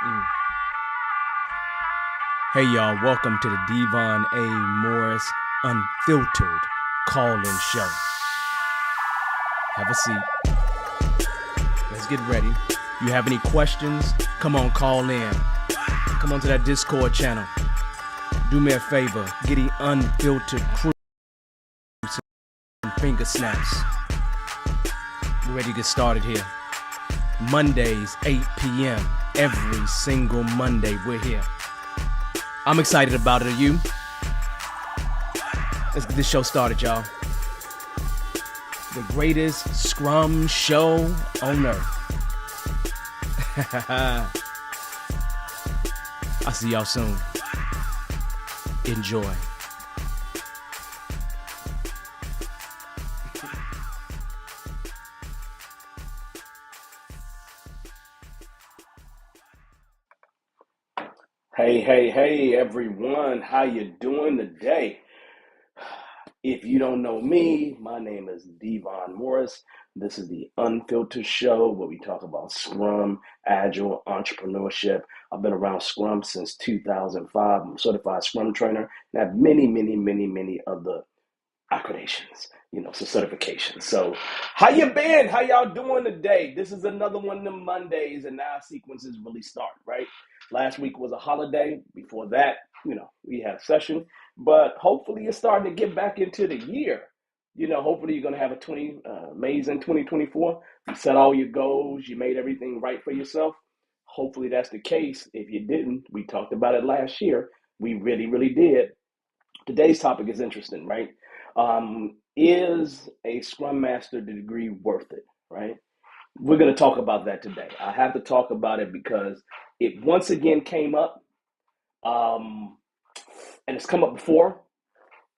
Mm. Hey y'all, welcome to the Devon A. Morris Unfiltered Call-In Show. Have a seat. Let's get ready. You have any questions? Come on, call in. Come on to that Discord channel. Do me a favor, get the unfiltered crew some finger snaps. We're ready to get started here. Mondays, 8 p.m. Every single Monday, we're here. I'm excited about it. Are you? Let's get this show started, y'all. The greatest Scrum show on earth. I'll see y'all soon. Enjoy. Hey, everyone. How you doing today? If you don't know me, my name is Devon Morris. This is the Unfiltered Show where we talk about Scrum, Agile, entrepreneurship. I've been around Scrum since 2005. I'm a certified Scrum trainer and have many other accreditations, so certifications. So how you been? How y'all doing today? This is another one of them Mondays and now sequences really start, right? Last week was a holiday. Before that, we had a session, but hopefully you're starting to get back into the year. Hopefully you're going to have a amazing 2024. You set all your goals. You made everything right for yourself. Hopefully that's the case. If you didn't, we talked about it last year. We really did. Today's topic is interesting, right? Is a Scrum Master degree worth it, right? We're going to talk about that today. I have to talk about it because it once again came up, um, and it's come up before,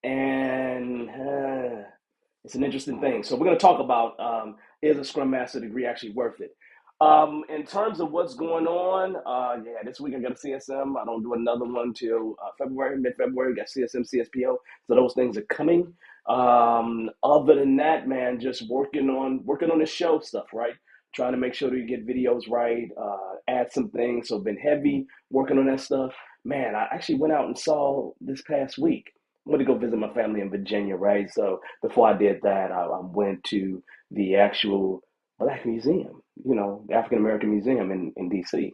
and it's an interesting thing. So we're going to talk about is a Scrum Master degree actually worth it? In terms of what's going on, this week I got a CSM. I don't do another one till February, mid-February. Got CSM, CSPO, so those things are coming. Other than that, man, just working on the show stuff, right? Trying to make sure that you get videos right, add some things. So been heavy working on that stuff. Man, I actually went out and saw this past week. I went to go visit my family in Virginia, right? So before I did that, I went to the actual Black Museum, the African American Museum in DC.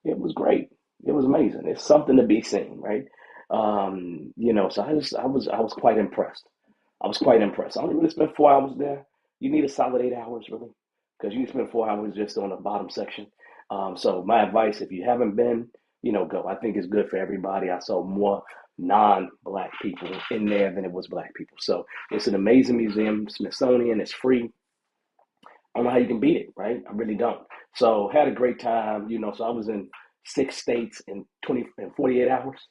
It was great. It was amazing. It's something to be seen, right? So I was quite impressed. I was quite impressed. I only really spent 4 hours there. You need a solid 8 hours, really, because you spend 4 hours just on the bottom section. So my advice, if you haven't been, go. I think it's good for everybody. I saw more non-black people in there than it was black people. So it's an amazing museum. Smithsonian. It's free. I don't know how you can beat it, right? I really don't. So had a great time, So I was in 6 states in 48 hours,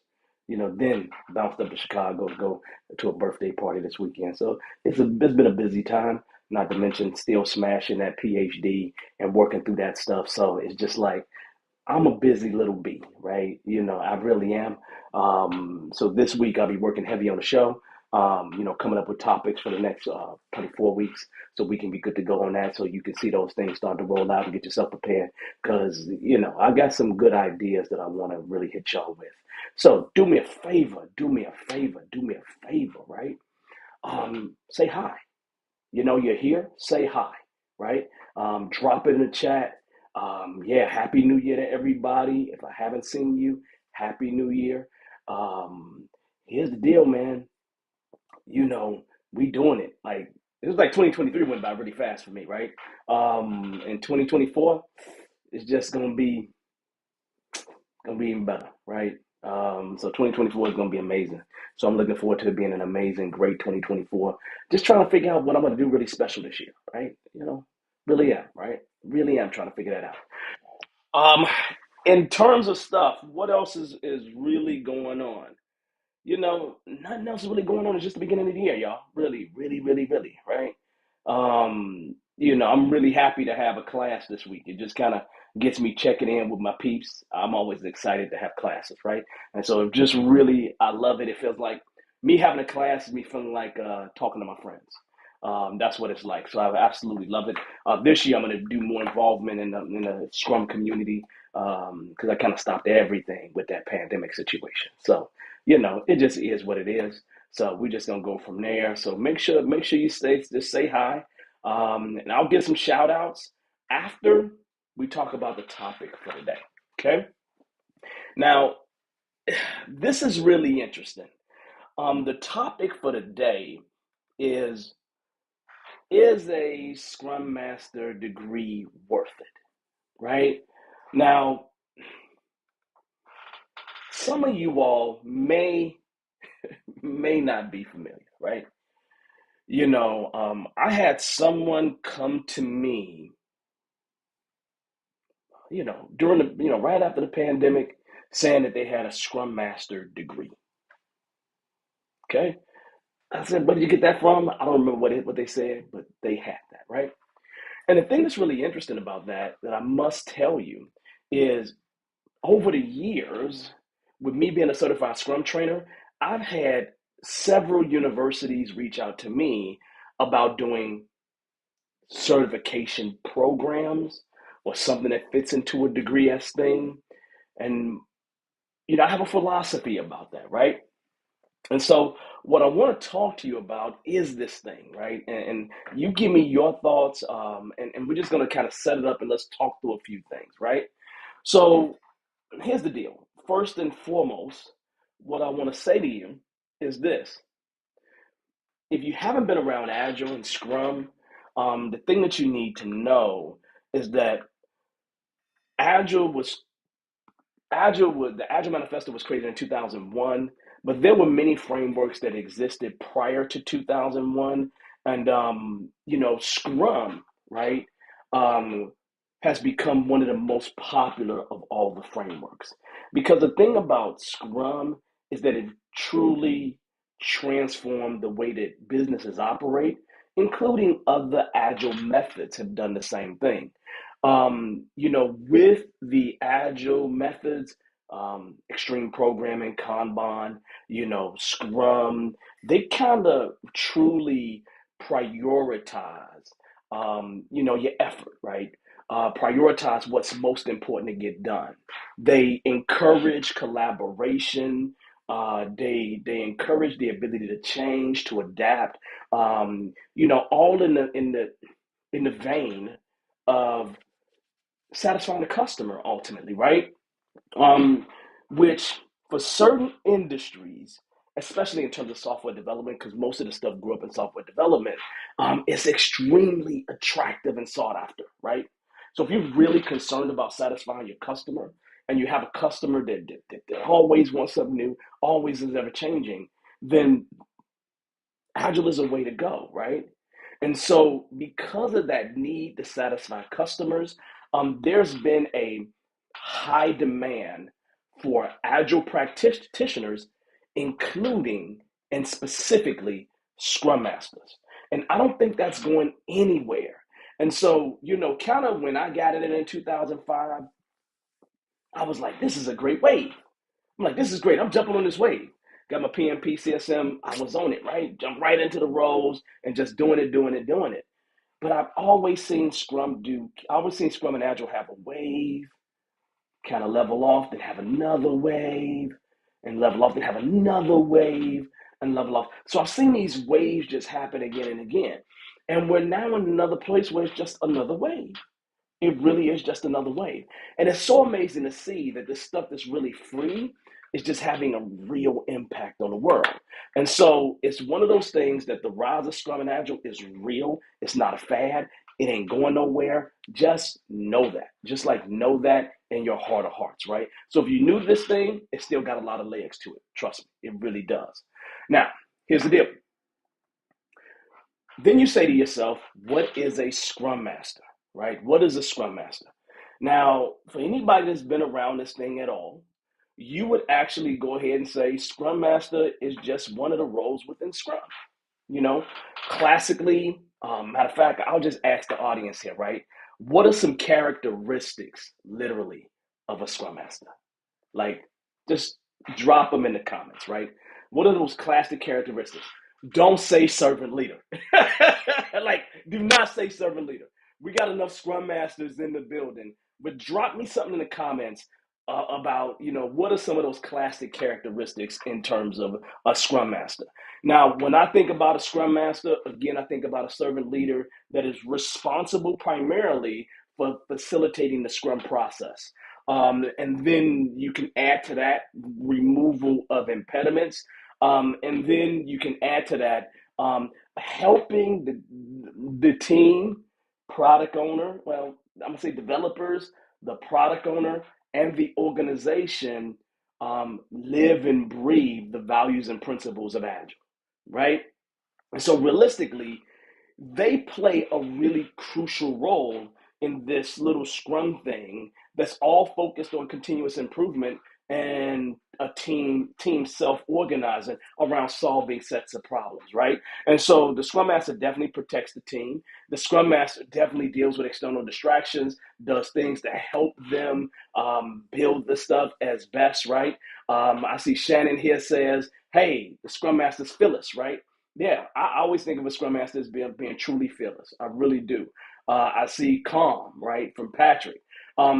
then bounced up to Chicago to go to a birthday party this weekend. So it's been a busy time, not to mention still smashing that PhD and working through that stuff. So it's just like I'm a busy little bee, right? I really am. So this week I'll be working heavy on the show, coming up with topics for the next 24 weeks so we can be good to go on that so you can see those things start to roll out and get yourself prepared because, I got some good ideas that I want to really hit y'all with. So do me a favor, right? Say hi. You're here, say hi, right? Drop it in the chat. Happy New Year to everybody. If I haven't seen you, Happy New Year. Um, Here's the deal, man. We doing it. Like it was like 2023 went by really fast for me, right? And 2024 is just gonna be even better, right? So 2024 is gonna be amazing. So I'm looking forward to it being an amazing, great 2024. Just trying to figure out what I'm gonna do really special this year, right? Really am, right? Really am trying to figure that out. Um, in terms of stuff, what else is really going on? Nothing else is really going on. It's just the beginning of the year, y'all. Really, right? I'm really happy to have a class this week. It just kind of gets me checking in with my peeps. I'm always excited to have classes, right? And so it just really, I love it. It feels like me having a class is me feeling like talking to my friends. That's what it's like. So I absolutely love it. This year, I'm going to do more involvement in the Scrum community because I kind of stopped everything with that pandemic situation. So it just is what it is. So we're just gonna go from there. So make sure you say hi, and I'll get some shout outs after we talk about the topic for today. Okay. Now, this is really interesting. The topic for today is is a Scrum Master degree worth it? Right? Now, some of you all may not be familiar, right? I had someone come to me, during right after the pandemic, saying that they had a Scrum Master degree. Okay. I said, where did you get that from? I don't remember what they said, but they had that, right? And the thing that's really interesting about that I must tell you is over the years, with me being a certified Scrum trainer, I've had several universities reach out to me about doing certification programs or something that fits into a degree S thing. And, I have a philosophy about that, right? And so, what I want to talk to you about is this thing, right? And you give me your thoughts, and we're just going to kind of set it up and let's talk through a few things, right? So, here's the deal. First and foremost, what I want to say to you is this: if you haven't been around Agile and Scrum, the thing that you need to know is that Agile was the Agile Manifesto was created in 2001, but there were many frameworks that existed prior to 2001, and Scrum, right, um, has become one of the most popular of all the frameworks because the thing about Scrum is that it truly transformed the way that businesses operate, including other Agile methods have done the same thing. With the agile methods, extreme programming, Kanban, Scrum, they kind of truly prioritize, your effort, right? Prioritize what's most important to get done. They encourage collaboration. They encourage the ability to change, to adapt. All in the vein of satisfying the customer ultimately, right? Um, which for certain industries, especially in terms of software development, because most of the stuff grew up in software development, it's extremely attractive and sought after, right? So if you're really concerned about satisfying your customer and you have a customer that always wants something new, always is ever changing, then Agile is a way to go, right? And so, because of that need to satisfy customers, there's been a high demand for Agile practitioners, including and specifically Scrum Masters. And I don't think that's going anywhere. And so, kind of when I got it in 2005, I was like, this is a great wave. I'm like, this is great. I'm jumping on this wave. Got my PMP, CSM. I was on it, right? Jump right into the roles and just doing it, doing it, doing it. But I've always seen Scrum and Agile have a wave, kind of level off, then have another wave, and level off, then have another wave, and level off. So I've seen these waves just happen again and again. And we're now in another place where it's just another wave. It really is just another wave. And it's so amazing to see that this stuff that's really free is just having a real impact on the world. And so it's one of those things that the rise of Scrum and Agile is real. It's not a fad. It ain't going nowhere. Just know that. Just like know that in your heart of hearts, right? So if you knew this thing, it still got a lot of legs to it. Trust me, it really does. Now, here's the deal. Then you say to yourself, what is a Scrum Master, right? What is a Scrum Master? Now, for anybody that's been around this thing at all, you would actually go ahead and say Scrum Master is just one of the roles within Scrum. You know, classically, matter of fact, I'll just ask the audience here, right? What are some characteristics, literally, of a Scrum Master? Like, just drop them in the comments, right? What are those classic characteristics? Don't say servant leader. Like, do not say servant leader. We got enough Scrum Masters in the building, but drop me something in the comments about, what are some of those classic characteristics in terms of a Scrum Master. Now, when I think about a Scrum Master, again, I think about a servant leader that is responsible primarily for facilitating the Scrum process. And then you can add to that removal of impediments, and then you can add to that helping the team, product owner, well, I'm going to say developers, the product owner, and the organization live and breathe the values and principles of Agile, right? And so realistically, they play a really crucial role in this little Scrum thing that's all focused on continuous improvement and a team self-organizing around solving sets of problems, right? And so the Scrum Master definitely protects the team. The Scrum Master definitely deals with external distractions, does things to help them build the stuff as best, right? I see Shannon here says, hey, the Scrum Master's Phyllis, right? Yeah, I always think of a Scrum Master as being truly fearless. I really do. I see calm, right, from Patrick.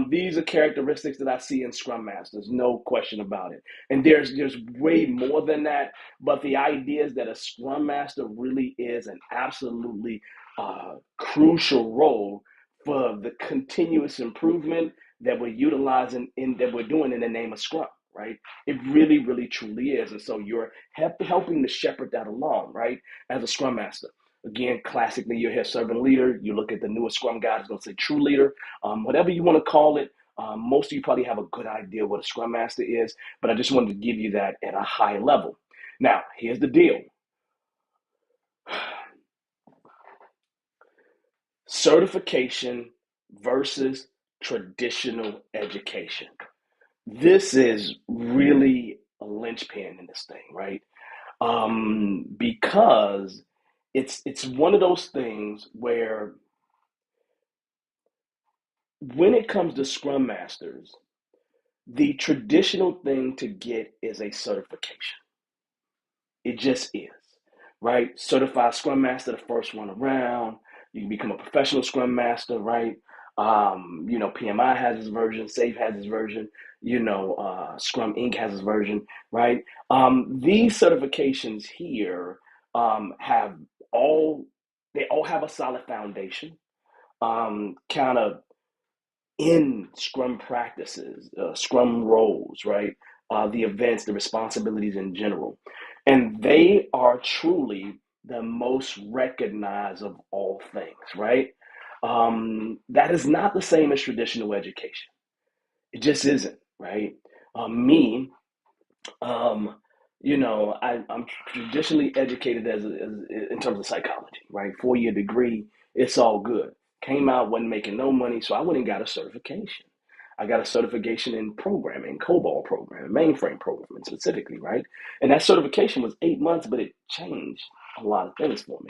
These are characteristics that I see in Scrum Masters, no question about it. And there's way more than that, but the idea is that a Scrum Master really is an absolutely crucial role for the continuous improvement that we're utilizing that we're doing in the name of Scrum, right? It really, really, truly is. And so you're helping to shepherd that along, right? As a Scrum Master. Again, classically, you hear servant leader. You look at the newest Scrum guide, it's going to say true leader. Whatever you want to call it, most of you probably have a good idea what a Scrum Master is, but I just wanted to give you that at a high level. Now, here's the deal. Certification versus traditional education. This is really a linchpin in this thing, right? Because it's one of those things where when it comes to Scrum Masters, the traditional thing to get is a certification. It just is, right? Certified Scrum Master, the first one around. You can become a professional Scrum Master, right? PMI has its version, SAFe has its version, Scrum Inc. has its version, right? These certifications here have all, they all have a solid foundation, kind of in Scrum practices, Scrum roles, right? The events, the responsibilities in general. And they are truly the most recognized of all things, right? That is not the same as traditional education. It just isn't, right? Me, um, I'm traditionally educated in terms of psychology, right? 4-year degree, it's all good. Came out, wasn't making no money, so I went and got a certification. I got a certification in programming, COBOL programming, mainframe programming specifically, right? And that certification was 8 months, but it changed a lot of things for me.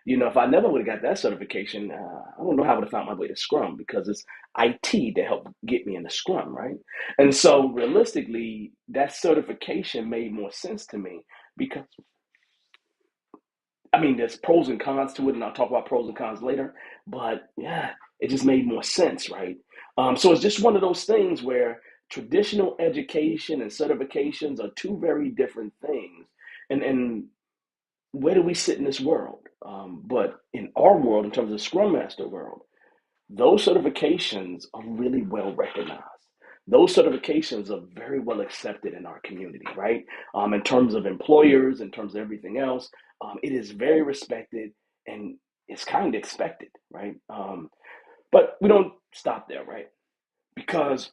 If I never would have got that certification, I don't know how I would have found my way to Scrum because it's IT to help get me into Scrum, right? And so realistically, that certification made more sense to me because, I mean, there's pros and cons to it, and I'll talk about pros and cons later, but yeah, it just made more sense, right? So it's just one of those things where traditional education and certifications are two very different things. And where do we sit in this world? But in our world, in terms of Scrum Master world, those certifications are really well recognized. Those certifications are very well accepted in our community, right? In terms of employers, in terms of everything else, it is very respected and it's kind of expected, right? But we don't stop there, right? Because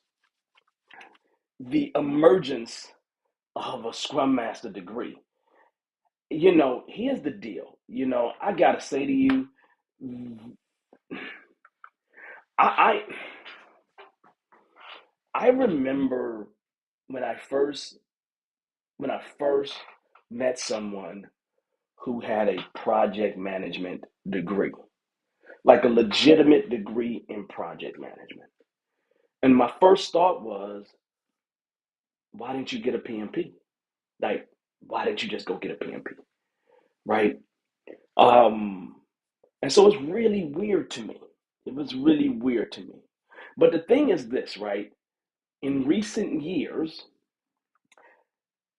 the emergence of a Scrum Master degree, here's the deal. I gotta say to you, I I remember when I first when I first met someone who had a project management degree, like a legitimate degree in project management. And my first thought was, why didn't you get a PMP? Like, why didn't you just go get a PMP? right? Um, and so it's really weird to me. It was really weird to me. But the thing is this, right? In recent years,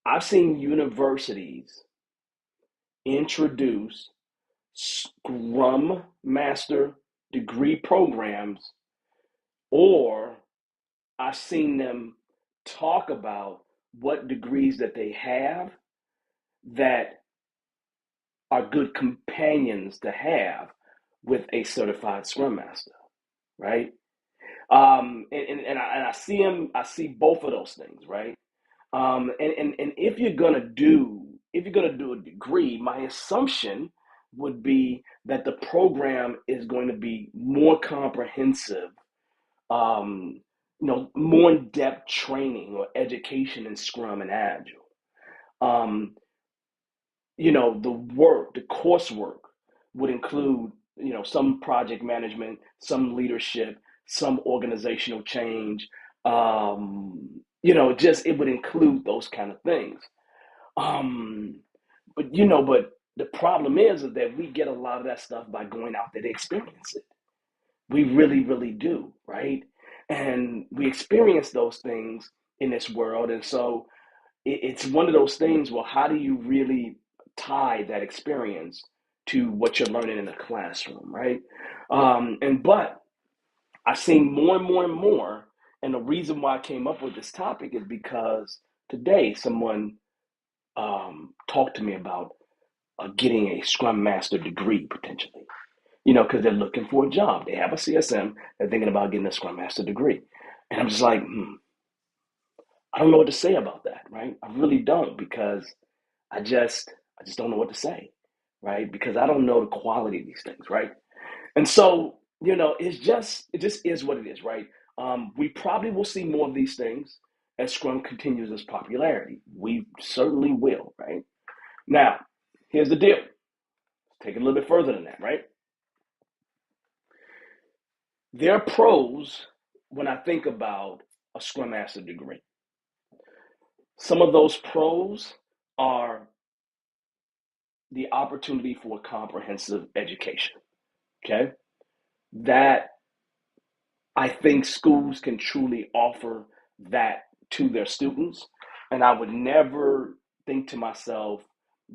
I've seen universities introduce Scrum Master degree programs, or I've seen them talk about what degrees that they have that are good companions to have with a certified Scrum Master, right? And I see them, I see both of those things, right? And if you're gonna do a degree, my assumption would be that the program is going to be more comprehensive, um, more in-depth training or education in Scrum and Agile. Um, the coursework would include, some project management, some leadership, some organizational change. Just it would include those kind of things. Um, but the problem is that we get a lot of that stuff by going out there to experience it. We really, really do, right? And we experience those things in this world. And so it's one of those things. Well, how do you really tie that experience to what you're learning in the classroom, right? But I've seen more and more and more. And the reason why I came up with this topic is because today someone talked to me about getting a Scrum Master degree potentially. Because they're looking for a job. They have a CSM. They're thinking about getting a Scrum Master degree, and I'm just like, I don't know what to say about that, right? I really don't, because I just I just don't know what to say, right? Because I don't know the quality of these things, right? And so, it just is what it is, right? We probably will see more of these things as Scrum continues its popularity. We certainly will, right? Now, here's the deal. Take it a little bit further than that, right? There are pros when I think about a Scrum Master degree. Some of those pros are the opportunity for comprehensive education. Okay. That I think schools can truly offer that to their students. And I would never think to myself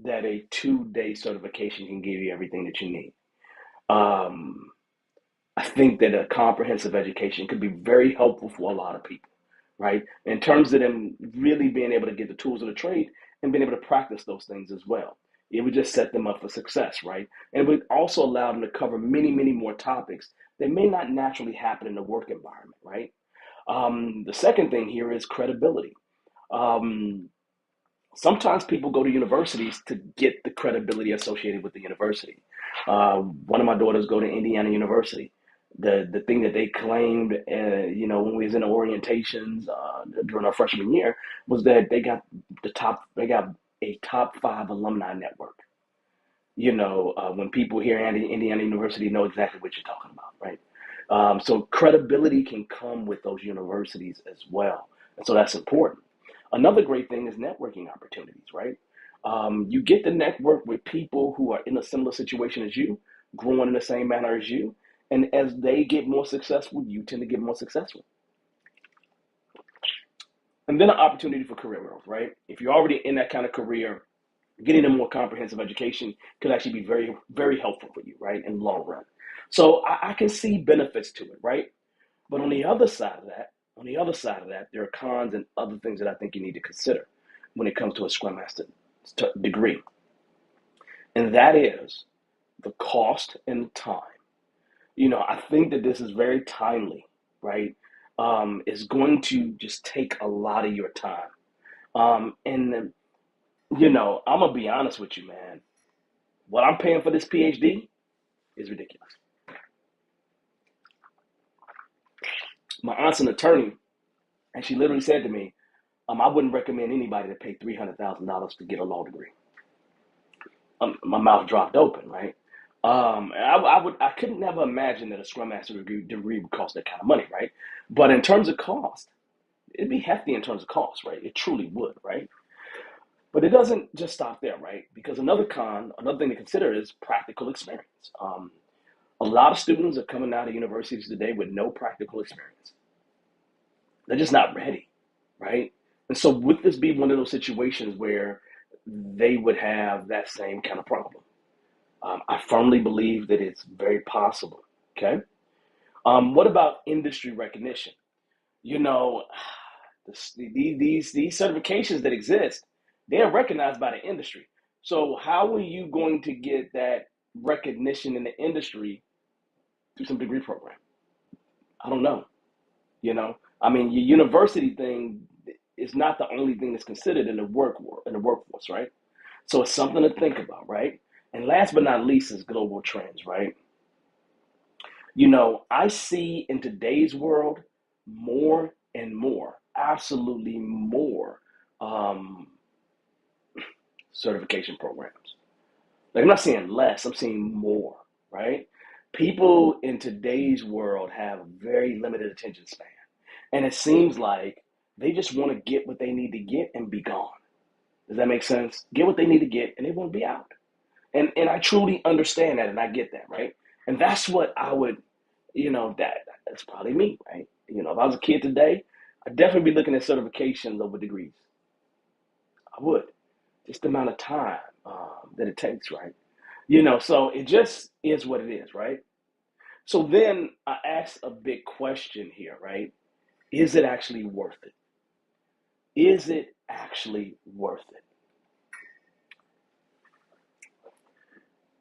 that a 2-day certification can give you everything that you need. Um, I think that a comprehensive education could be very helpful for a lot of people, right? In terms of them really being able to get the tools of the trade and being able to practice those things as well. It would just set them up for success, right? And it would also allow them to cover many, many more topics that may not naturally happen in the work environment, right? The second thing here is credibility. Um, Sometimes people go to universities to get the credibility associated with the university. One of my daughters go to Indiana University. The thing that they claimed, when we was in the orientations during our freshman year, was that they got a top 5 alumni network. When people hear Indiana University, know exactly what you're talking about, right? So credibility can come with those universities as well, and so that's important. Another great thing is networking opportunities, right? You get to network with people who are in a similar situation as you, growing in the same manner as you, and as they get more successful, you tend to get more successful. And then an opportunity for career growth, right? If you're already in that kind of career, getting a more comprehensive education could actually be very, very helpful for you, right, in the long run. So I can see benefits to it, right? But on the other side of that, there are cons and other things that I think you need to consider when it comes to a Scrum Master degree, and that is the cost and the time. I think that this is very timely, right? It's going to just take a lot of your time. And I'm gonna be honest with you, man. What I'm paying for this PhD is ridiculous. My aunt's an attorney, and she literally said to me, I wouldn't recommend anybody to pay $300,000 to get a law degree. My mouth dropped open, right? And I couldn't never imagine that a Scrum Master degree would cost that kind of money, right? But in terms of cost, it'd be hefty in terms of cost, right? It truly would, right? But it doesn't just stop there, right? Because another thing to consider is practical experience. A lot of students are coming out of universities today with no practical experience. They're just not ready, right? And so, would this be one of those situations where they would have that same kind of problem? I firmly believe that it's very possible. Okay. What about industry recognition? You know, these certifications that exist, they're recognized by the industry. So how are you going to get that recognition in the industry through some degree program? I don't know. I mean, your university thing is not the only thing that's considered in the workforce, right? So it's something to think about, right? And last but not least is global trends, right? I see in today's world more and more, absolutely more um, certification programs. Like, I'm not saying less, I'm saying more, right? People in today's world have very limited attention span. And it seems like they just want to get what they need to get and be gone. Does that make sense? Get what they need to get and they want to be out. And I truly understand that and I get that, right? And that's what I would, that's probably me, right? If I was a kid today, I'd definitely be looking at certifications over degrees. I would. Just the amount of time that it takes, right? So it just is what it is, right? So then I ask a big question here, right? Is it actually worth it? Is it actually worth it?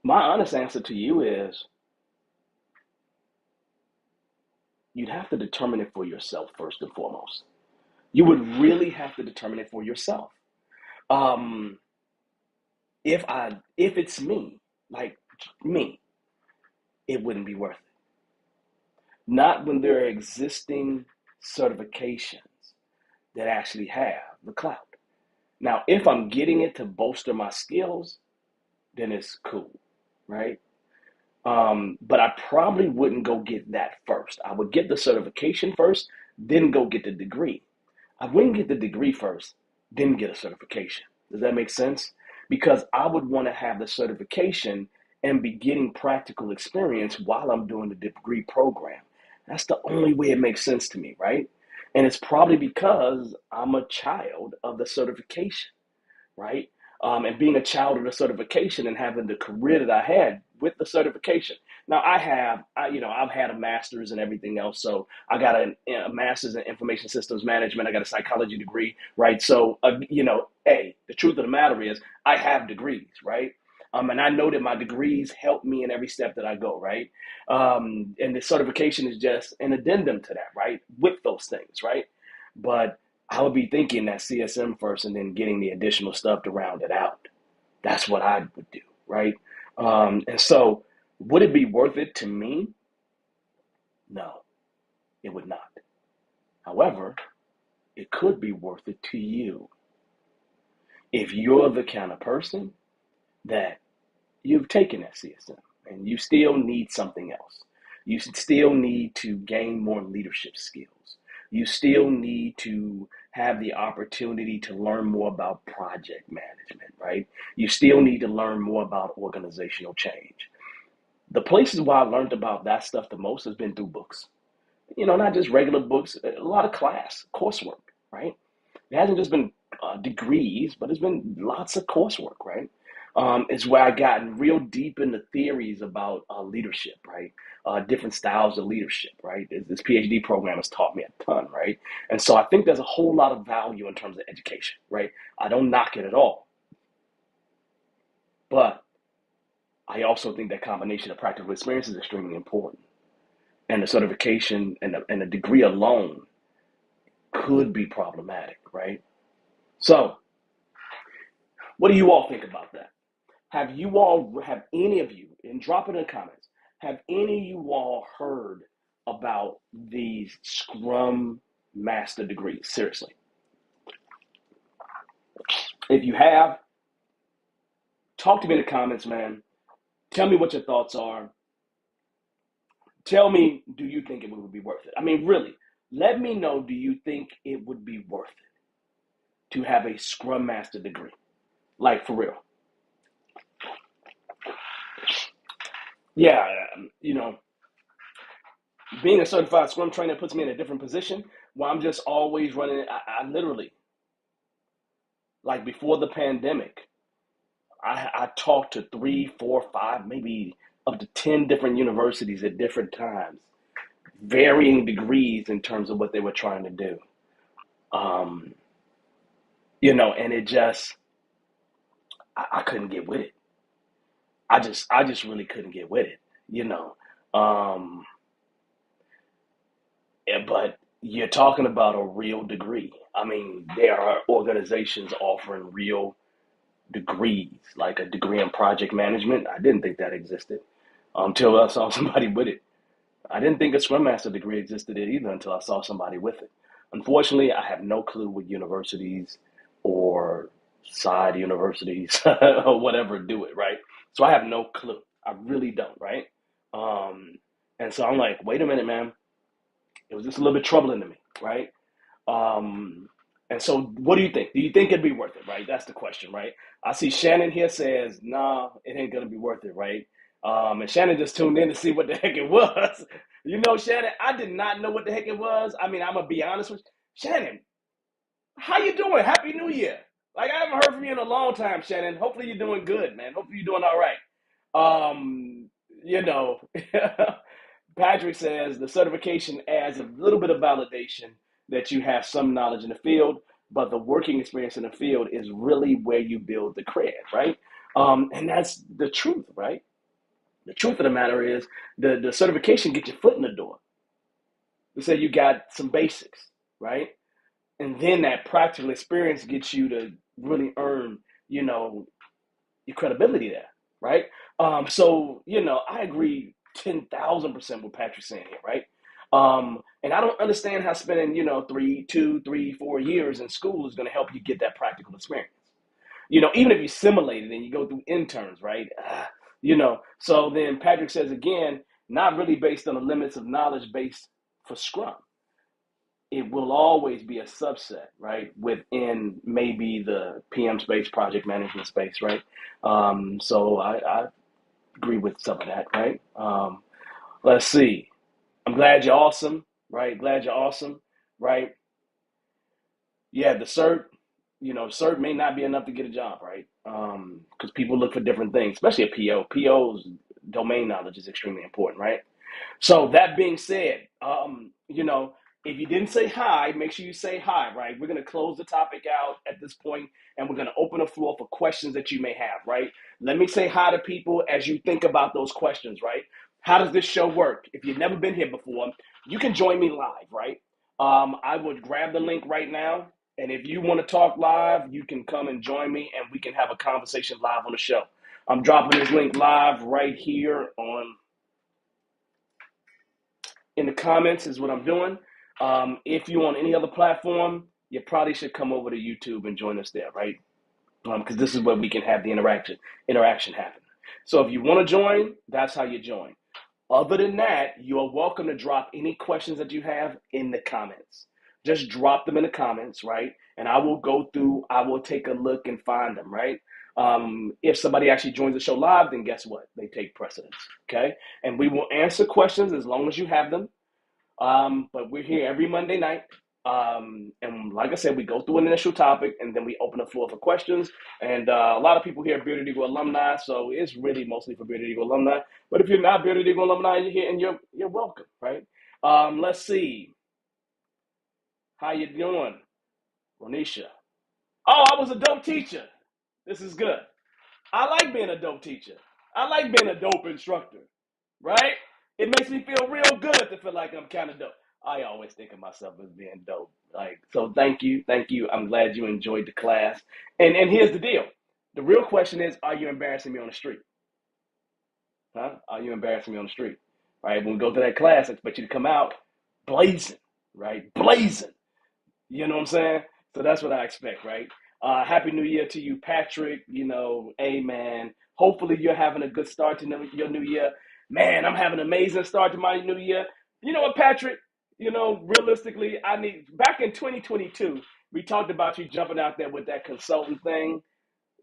My honest answer to you is you'd have to determine it for yourself first and foremost. You would really have to determine it for yourself. Um, if it's me, like me, it wouldn't be worth it. Not when there are existing certifications that actually have the clout. Now, if I'm getting it to bolster my skills, then it's cool, right? But I probably wouldn't go get that first. I would get the certification first, then go get the degree. I wouldn't get the degree first, then get a certification. Does that make sense? Because I would want to have the certification and be getting practical experience while I'm doing the degree program. That's the only way it makes sense to me, right? And it's probably because I'm a child of the certification, right? And being a child of the certification and having the career that I had with the certification. Now I've had a master's and everything else. So I got a master's in information systems management. I got a psychology degree, right? So, the truth of the matter is I have degrees, right? And I know that my degrees help me in every step that I go, right? And the certification is just an addendum to that, right? With those things, right? But I would be thinking that CSM first and then getting the additional stuff to round it out. That's what I would do, right? And so, would it be worth it to me? No, it would not. However, it could be worth it to you if you're the kind of person that you've taken that CSM and you still need something else. You still need to gain more leadership skills. You still need to have the opportunity to learn more about project management, right? You still need to learn more about organizational change. The places where I learned about that stuff the most has been through books. Not just regular books, a lot of coursework, right? It hasn't just been degrees, but it's been lots of coursework, right? It's where I gotten real deep into theories about leadership, right? Different styles of leadership, right? This PhD program has taught me a ton, right? And so I think there's a whole lot of value in terms of education, right? I don't knock it at all, but I also think that combination of practical experience is extremely important. And the certification and the degree alone could be problematic, right? So, what do you all think about that? Have any of you, and drop it in the comments, have any of you all heard about these Scrum Master degrees? Seriously. If you have, talk to me in the comments, man. Tell me what your thoughts are. Tell me, do you think it would be worth it? I mean, really, let me know, do you think it would be worth it to have a Scrum Master degree? Like for real. Yeah, you know, being a certified Scrum trainer puts me in a different position where I'm just always running. I literally, like before the pandemic, I talked to three, four, five, maybe up to 10 different universities at different times, varying degrees in terms of what they were trying to do. Um, and it just, I couldn't get with it. I just really couldn't get with it, you know. Um, but you're talking about a real degree. I mean, there are organizations offering real degrees, like a degree in project management. I didn't think that existed until I saw somebody with it. I didn't think a Scrum Master degree existed either until I saw somebody with it. Unfortunately, I have no clue what universities or side universities or whatever do it, right? So I have no clue. I really don't, right? Um, and so I'm like, wait a minute, man. It was just a little bit troubling to me, right? Um, and so, what do you think? Do you think it'd be worth it? Right? That's the question, right? I see Shannon here says, "Nah, it ain't gonna be worth it," right? And Shannon just tuned in to see what the heck it was. You know, Shannon, I did not know what the heck it was. I mean, I'm gonna be honest with you. Shannon. How you doing? Happy New Year! Like I haven't heard from you in a long time, Shannon. Hopefully you're doing good, man. Hopefully you're doing all right. Um, you know, Patrick says the certification adds a little bit of validation that you have some knowledge in the field, but the working experience in the field is really where you build the cred, right? And that's the truth, right? The truth of the matter is the certification gets your foot in the door. They say you got some basics, right? And then that practical experience gets you to really earn, you know, your credibility there, right? So I agree 10,000% with Patrick saying here, right? And I don't understand how spending 3, 2, 3, 4 years in school is going to help you get that practical experience. Even if you simulate it and you go through interns, right? So then Patrick says again, not really based on the limits of knowledge base for Scrum. It will always be a subset, right, within maybe the PM space, project management space, right? So I agree with some of that, right? Let's see. I'm glad you're awesome, right? Glad you're awesome, right? Yeah, the cert may not be enough to get a job, right? Because people look for different things, especially a PO. PO's domain knowledge is extremely important, right? So that being said, if you didn't say hi, make sure you say hi, right? We're going to close the topic out at this point, and we're going to open the floor for questions that you may have, right? Let me say hi to people as you think about those questions, right? How does this show work? If you've never been here before, you can join me live, right? I would grab the link right now, and if you want to talk live, you can come and join me, and we can have a conversation live on the show. I'm dropping this link live right here on in the comments is what I'm doing. If you're on any other platform, you probably should come over to YouTube and join us there, right? Because this is where we can have the interaction happen. So if you want to join, that's how you join. Other than that, you are welcome to drop any questions that you have in the comments. Just drop them in the comments, right? And I will go through, I will take a look and find them, right? If somebody actually joins the show live, then guess what? They take precedence, okay? And we will answer questions as long as you have them. But we're here every Monday night. And like I said, we go through an initial topic and then we open the floor for questions. And a lot of people here are Bearded Eagle alumni, so it's really mostly for Bearded Eagle alumni. But if you're not Bearded Eagle alumni, you're here and you're welcome, right? Let's see. How you doing, Ronisha? Oh, I was a dope teacher. This is good. I like being a dope teacher. I like being a dope instructor, right? It makes me feel real good to feel like I'm kind of dope. I always think of myself as being dope. Like, so thank you. I'm glad you enjoyed the class. And here's the deal. The real question is, are you embarrassing me on the street? Huh? Are you embarrassing me on the street? Right? When we go to that class, I expect you to come out blazing, right? Blazing. You know what I'm saying? So that's what I expect, right? Happy New Year to you, Patrick. Amen. Hopefully you're having a good start to your new year. Man, I'm having an amazing start to my new year. You know what, Patrick? Realistically, back in 2022, we talked about you jumping out there with that consultant thing.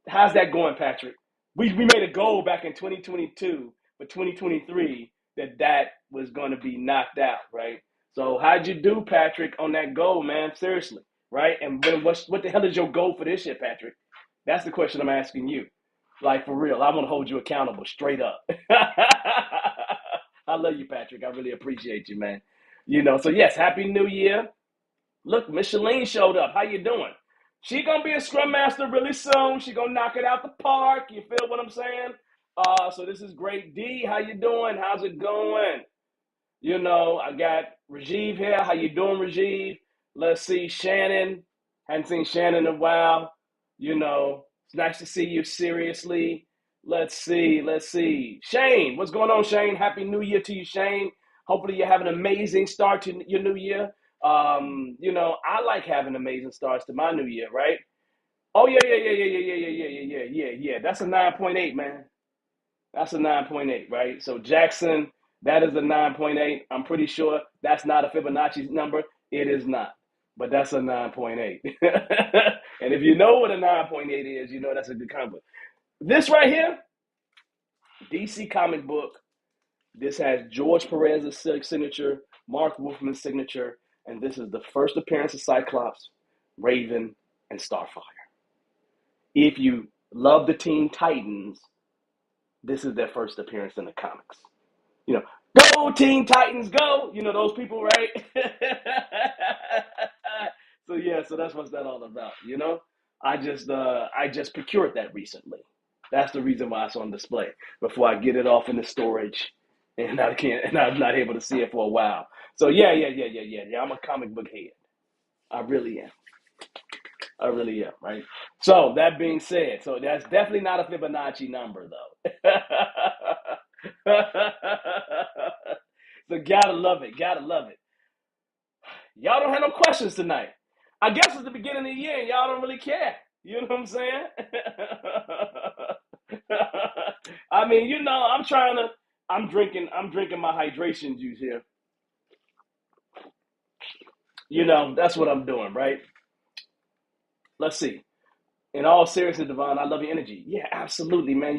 How's that going, Patrick? We made a goal back in 2022 for 2023 that was going to be knocked out, right? So how'd you do, Patrick, on that goal, man? Seriously, right? And what the hell is your goal for this year, Patrick? That's the question I'm asking you. Like for real, I want to hold you accountable, straight up. I love you, Patrick. I really appreciate you, man. So yes, Happy New Year. Look, Micheline showed up. How you doing? She gonna be a Scrum Master really soon. She gonna knock it out the park. You feel what I'm saying? So this is great. D, how you doing? How's it going? I got Rajiv here. How you doing, Rajiv? Let's see, Shannon. Hadn't seen Shannon in a while. It's nice to see you. Seriously. Let's see. Shane, what's going on, Shane? Happy New Year to you, Shane. Hopefully you have an amazing start to your new year. I like having amazing starts to my new year, right? Oh yeah. That's a 9.8, man. That's a 9.8, right? So Jackson, that is a 9.8. I'm pretty sure that's not a Fibonacci number. It is not, but that's a 9.8. And if you know what a 9.8 is, that's a good combo. This right here, DC comic book. This has George Perez's signature, Mark Wolfman's signature, and this is the first appearance of Cyclops, Raven, and Starfire. If you love the Teen Titans, this is their first appearance in the comics. Go Teen Titans, go! Those people, right? So that's what's that all about. I just procured that recently. That's the reason why it's on display before I get it off in the storage, and I'm not able to see it for a while. So yeah. I'm a comic book head. I really am. Right? So that being said, so that's definitely not a Fibonacci number, though. So gotta love it. Y'all don't have no questions tonight. I guess it's the beginning of the year and y'all don't really care. You know what I'm saying? I mean, I'm drinking my hydration juice here. That's what I'm doing, right? Let's see. In all seriousness, Devon, I love your energy. Yeah, absolutely, man.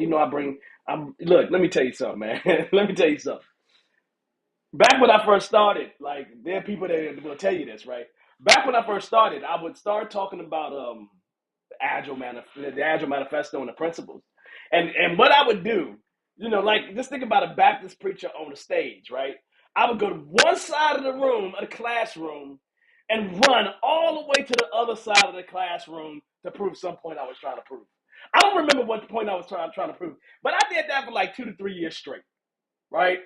Look, let me tell you something, man. Let me tell you something. Back when I first started, like, there are people that will tell you this, right? Back when I first started, I would start talking about the Agile Manifesto and the principles. And what I would do, like, just think about a Baptist preacher on the stage, right? I would go to one side of the room, of the classroom, and run all the way to the other side of the classroom to prove some point I was trying to prove. I don't remember what point I was trying to prove, but I did that for like 2 to 3 years straight, right?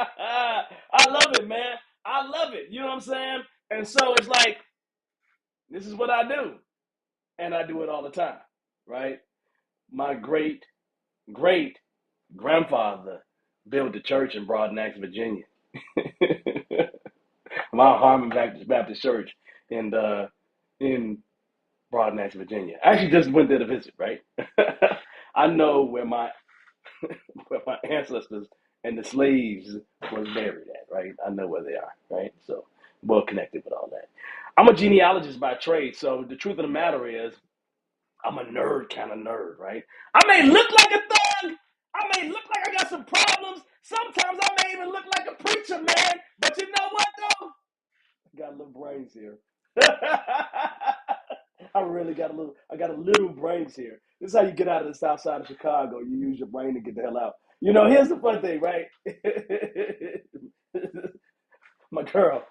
I love it, man. I love it. You know what I'm saying? And so it's like, this is what I do. And I do it all the time, right? My great grandfather built a church in Broadnax, Virginia. Mount Harmon Baptist Church in Broadnax, Virginia. I actually just went there to visit, right? I know where my ancestors and the slaves was buried at, right? I know where they are, right? So well connected with all that. I'm a genealogist by trade, so the truth of the matter is I'm a nerd kind of nerd, right? I may look like a thug. I may look like I got some problems. Sometimes I may even look like a preacher, man. But you know what, though? I got little brains here. I got a little brains here. This is how you get out of the south side of Chicago. You use your brain to get the hell out. Here's the fun thing, right? My girl,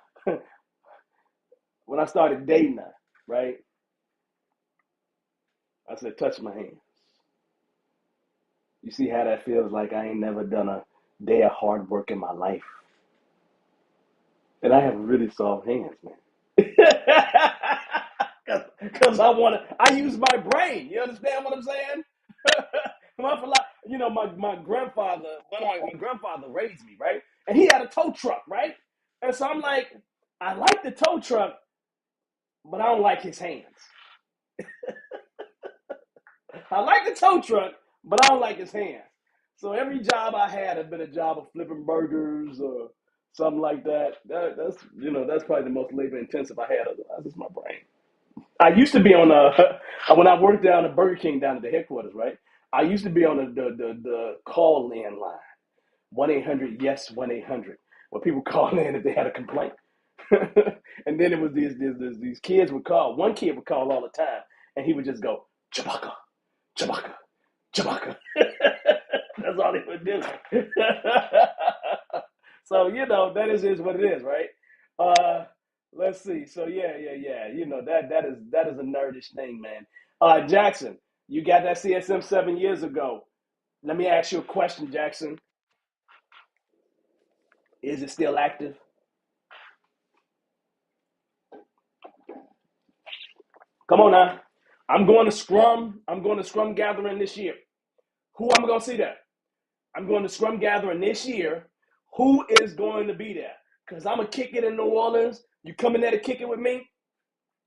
when I started dating her, right? I said, touch my hands. You see how that feels like I ain't never done a day of hard work in my life. And I have really soft hands, man. Because I use my brain. You understand what I'm saying? My grandfather raised me, right? And he had a tow truck, right? And so I'm like, I like the tow truck, but I don't like his hands. I like the tow truck, but I don't like his hands. So every job I had been a job of flipping burgers or something like that. That's probably the most labor intensive I had. Otherwise, it's my brain. I used to be on when I worked down at Burger King down at the headquarters, right? I used to be on the call in line, 1-800 yes 1-800, where people call in if they had a complaint. And then it was these kids would call. One kid would call all the time, and he would just go Chewbacca, Chewbacca, Chewbacca. That's all he would do. So is what it is, right? Uh, let's see. So yeah. That is a nerdish thing, man. Jackson, you got that CSM 7 years ago. Let me ask you a question, Jackson. Is it still active? Come on now. I'm going to Scrum. I'm going to Scrum Gathering this year. Who am I going to see there? I'm going to Scrum Gathering this year. Who is going to be there? Because I'm going to kick it in New Orleans. You coming there to kick it with me?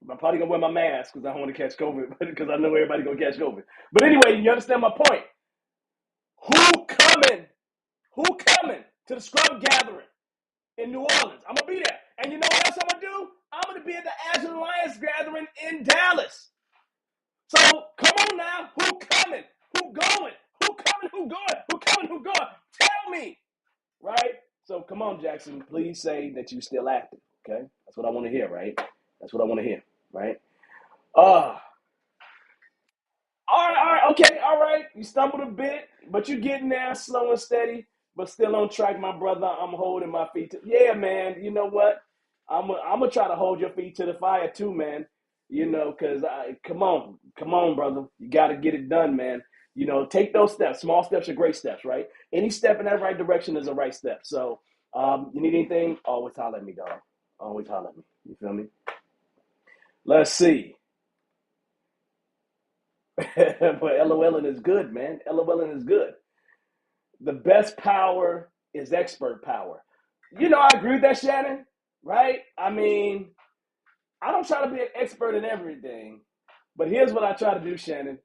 I'm probably going to wear my mask because I don't want to catch COVID, because I know everybody's going to catch COVID. But anyway, you understand my point. Who coming? Who coming to the Scrum Gathering in New Orleans? I'm going to be there. And you know what else I'm going to do? I'm going to be at the Agile Alliance Gathering in Dallas. So come on now, who coming? Who going? Who coming? Who going? Who coming? Who going? Tell me, right? So come on, Jackson. Please say that you still active. Okay, that's what I want to hear, right? That's what I want to hear, right? Uh all right, okay, all right. You stumbled a bit, but you're getting there, slow and steady, but still on track, my brother. I'm holding my feet to. Yeah, man. You know what? I'm gonna try to hold your feet to the fire too, man. Cause come on, brother. You got to get it done, man. Take those steps. Small steps are great steps, right? Any step in that right direction is a right step. So, you need anything? Always holler at me, dog. Always holler at me. You feel me? Let's see. But LOLing is good, man. LOLing is good. The best power is expert power. I agree with that, Shannon, right? I mean, I don't try to be an expert in everything, but here's what I try to do, Shannon.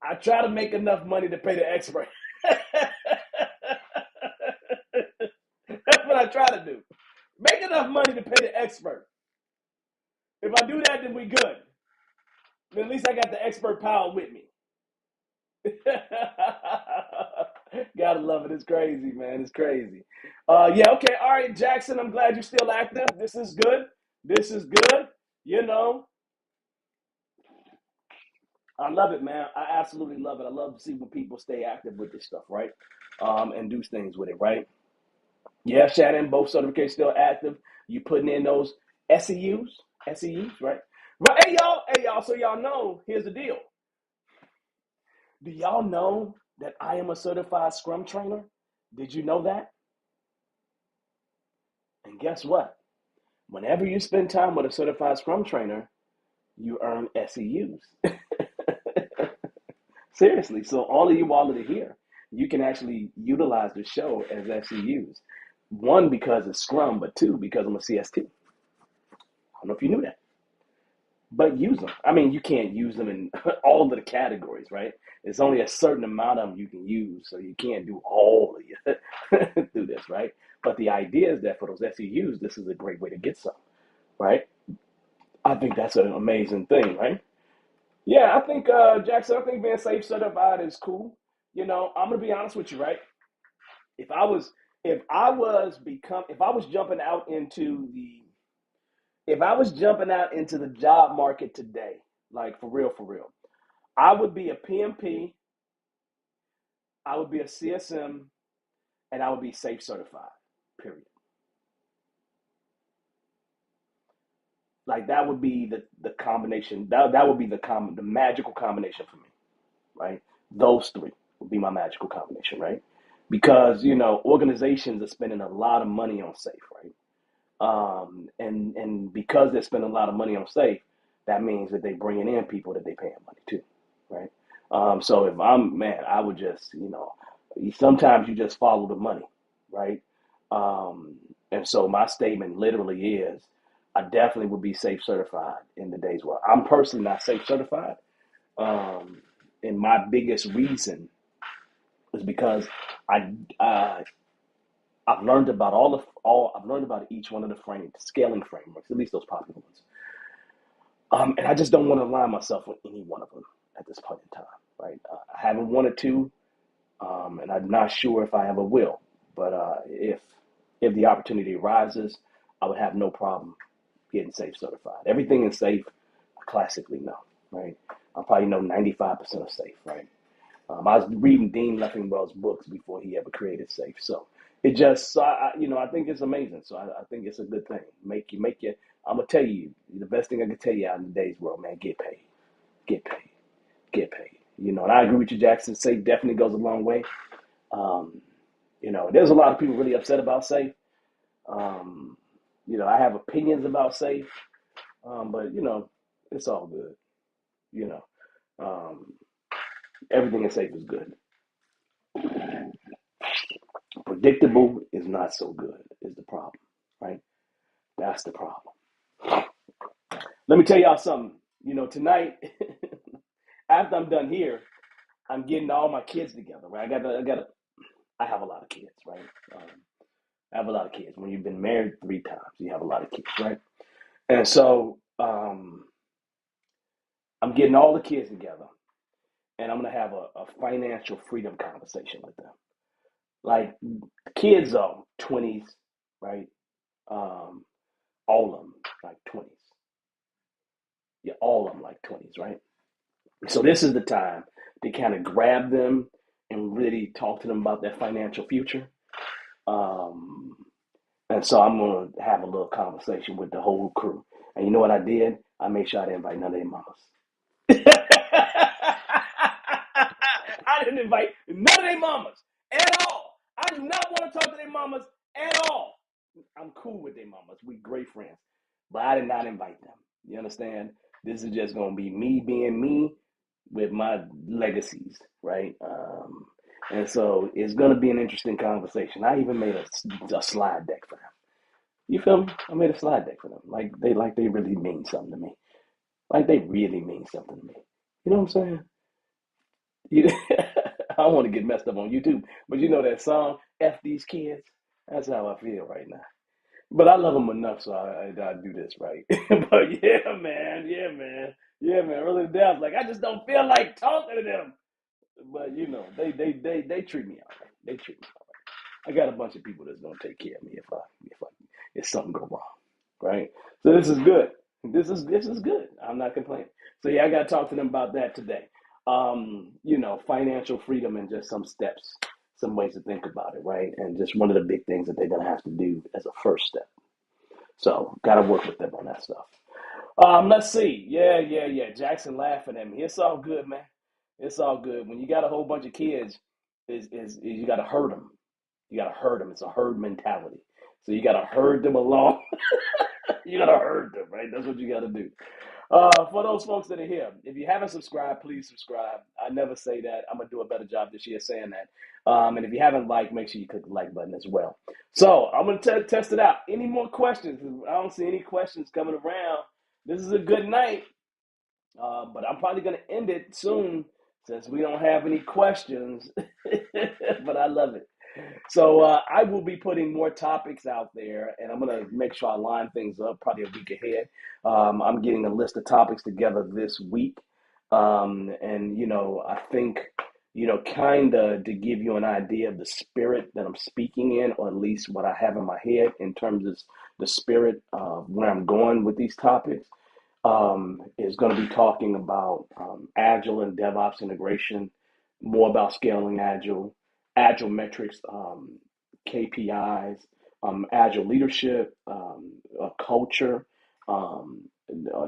I try to make enough money to pay the expert. That's what I try to do. Make enough money to pay the expert. If I do that, then we good. Then at least I got the expert power with me. Gotta love it. It's crazy, man. It's crazy. Yeah, okay. All right, Jackson, I'm glad you're still active. This is good. This is good. You know, I love it, man. I absolutely love it. I love to see when people stay active with this stuff, right? And do things with it, right? Yeah, Shannon, both certificates still active. You putting in those SEUs, right? But hey y'all, so y'all know, here's the deal. Do y'all know that I am a certified Scrum trainer? Did you know that? And guess what? Whenever you spend time with a certified Scrum trainer, you earn SEUs. Seriously. So all of you all that are here, you can actually utilize the show as SEUs. One, because it's Scrum, but two, because I'm a CST. I don't know if you knew that. But use them. I mean, you can't use them in all of the categories, right? It's only a certain amount of them you can use, so you can't do all of it through this, right? But the idea is that for those SEUs, this is a great way to get some, right? I think that's an amazing thing, right? Yeah, I think Jackson. I think being safe certified is cool. I'm gonna be honest with you, right? If I was, if I was jumping out into the, if I was jumping out into the job market today, like for real, I would be a PMP, I would be a CSM, and I would be safe certified. Period. Like that would be the combination. That would be the magical combination for me, right? Those three would be my magical combination, right? Because organizations are spending a lot of money on safe, right? And because they're spending a lot of money on safe, that means that they're bringing in people that they paying money to, right? So if I'm man, I would just sometimes you just follow the money, right? Um, and so my statement literally is, I definitely would be safe certified in the days where I'm personally not safe certified. Um, and my biggest reason is because I I've learned about I've learned about each one of the scaling frameworks, at least those popular ones. And I just don't want to align myself with any one of them at this point in time, right? I haven't wanted to, and I'm not sure if I ever will. But if the opportunity arises, I would have no problem getting safe certified. Everything in safe, I classically know, right? I probably know 95% of safe, right? I was reading Dean Leffingwell's books before he ever created safe, so it just, I think it's amazing. So I think it's a good thing. Make you. I'm gonna tell you the best thing I can tell you out in today's world, man. Get paid, get paid, get paid. And I agree with you, Jackson. Safe definitely goes a long way. Um, there's a lot of people really upset about safe. Um, I have opinions about safe, but it's all good. You know, um, everything in safe is good. Predictable is not so good. Is the problem, right? That's the problem. Let me tell y'all something. Tonight, after I'm done here, I'm getting all my kids together. Right? I have a lot of kids. Right? Um, I have a lot of kids. When you've been married 3 times, you have a lot of kids, right? And so I'm getting all the kids together, and I'm gonna have a financial freedom conversation with them. Like kids are 20s, right? Um, all of them like 20s. Yeah, all of them like 20s, right? So this is the time to kind of grab them and really talk to them about their financial future. Um, and so I'm going to have a little conversation with the whole crew. And you know what I did? I made sure I didn't invite none of their mamas. I didn't invite none of their mamas at all. I do not want to talk to their mamas at all. I'm cool with their mamas. We great friends. But I did not invite them. You understand? This is just going to be me being me with my legacies, right? And so it's going to be an interesting conversation. I even made a slide deck for them. You feel me? I made a slide deck for them. Like they really mean something to me. Like they really mean something to me. You know what I'm saying? You, I don't want to get messed up on YouTube, but you know that song, F These Kids? That's how I feel right now. But I love them enough, so I do this right. But yeah, man. Really, down. Like I just don't feel like talking to them. But they treat me all right. They treat me all right. I got a bunch of people that's gonna take care of me if something go wrong, right? So this is good. This is good. I'm not complaining. So yeah, I got to talk to them about that today. Financial freedom and just some steps, some ways to think about it, right? And just one of the big things that they're gonna have to do as a first step. So got to work with them on that stuff. Let's see. Yeah. Jackson laughing at me. It's all good, man. It's all good. When you got a whole bunch of kids, is you got to herd them. You got to herd them. It's a herd mentality. So you got to herd them along. You got to herd them, right? That's what you got to do. For those folks that are here, if you haven't subscribed, please subscribe. I never say that. I'm gonna do a better job this year saying that. And if you haven't liked, make sure you click the like button as well. So I'm gonna test it out. Any more questions? I don't see any questions coming around. This is a good night, but I'm probably gonna end it soon since we don't have any questions. But I love it. So I will be putting more topics out there, and I'm going to make sure I line things up probably a week ahead. I'm getting a list of topics together this week. And, I think, kind of to give you an idea of the spirit that I'm speaking in, or at least what I have in my head in terms of the spirit of where I'm going with these topics, is going to be talking about Agile and DevOps integration, more about scaling Agile, Agile metrics, KPIs, Agile leadership, culture, um,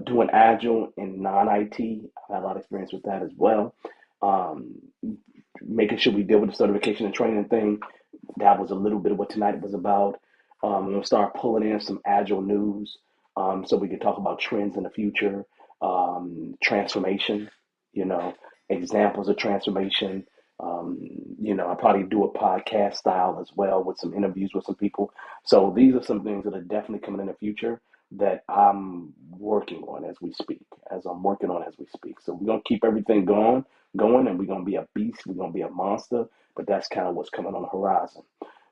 doing Agile in non-IT. I've had a lot of experience with that as well. Um, Making sure we deal with the certification and training thing. That was a little bit of what tonight was about. We'll start pulling in some Agile news so we can talk about trends in the future, transformation, you know, examples of transformation. I'll probably do a podcast style as well with some interviews with some people. So these are some things that are definitely coming in the future that I'm working on as we speak, as I'm working on as we speak. So we're gonna keep everything going, and we're gonna be a beast. We're gonna be a monster. But that's kind of what's coming on the horizon.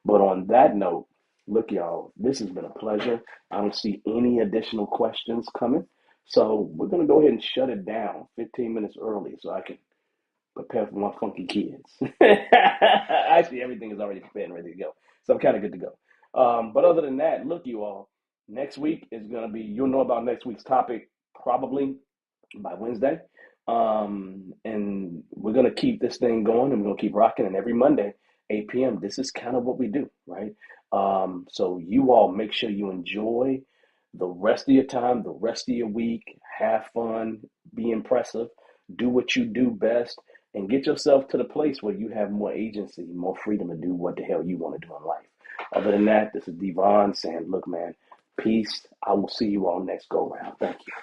But on that note, look, y'all, this has been a pleasure. I don't see any additional questions coming. So we're gonna go ahead and shut it down 15 minutes early so I can prepare for my funky kids. Actually, everything is already prepared and ready to go. So I'm kind of good to go. But other than that, look, you all, next week is going to be, you'll know about next week's topic probably by Wednesday. And we're going to keep this thing going and we're going to keep rocking. And every Monday, 8 p.m., this is kind of what we do, right? So you all make sure you enjoy the rest of your time, the rest of your week. Have fun, be impressive, do what you do best, and get yourself to the place where you have more agency, more freedom to do what the hell you want to do in life. Other than that, this is Devon saying, look, man, peace. I will see you all next go round. Thank you.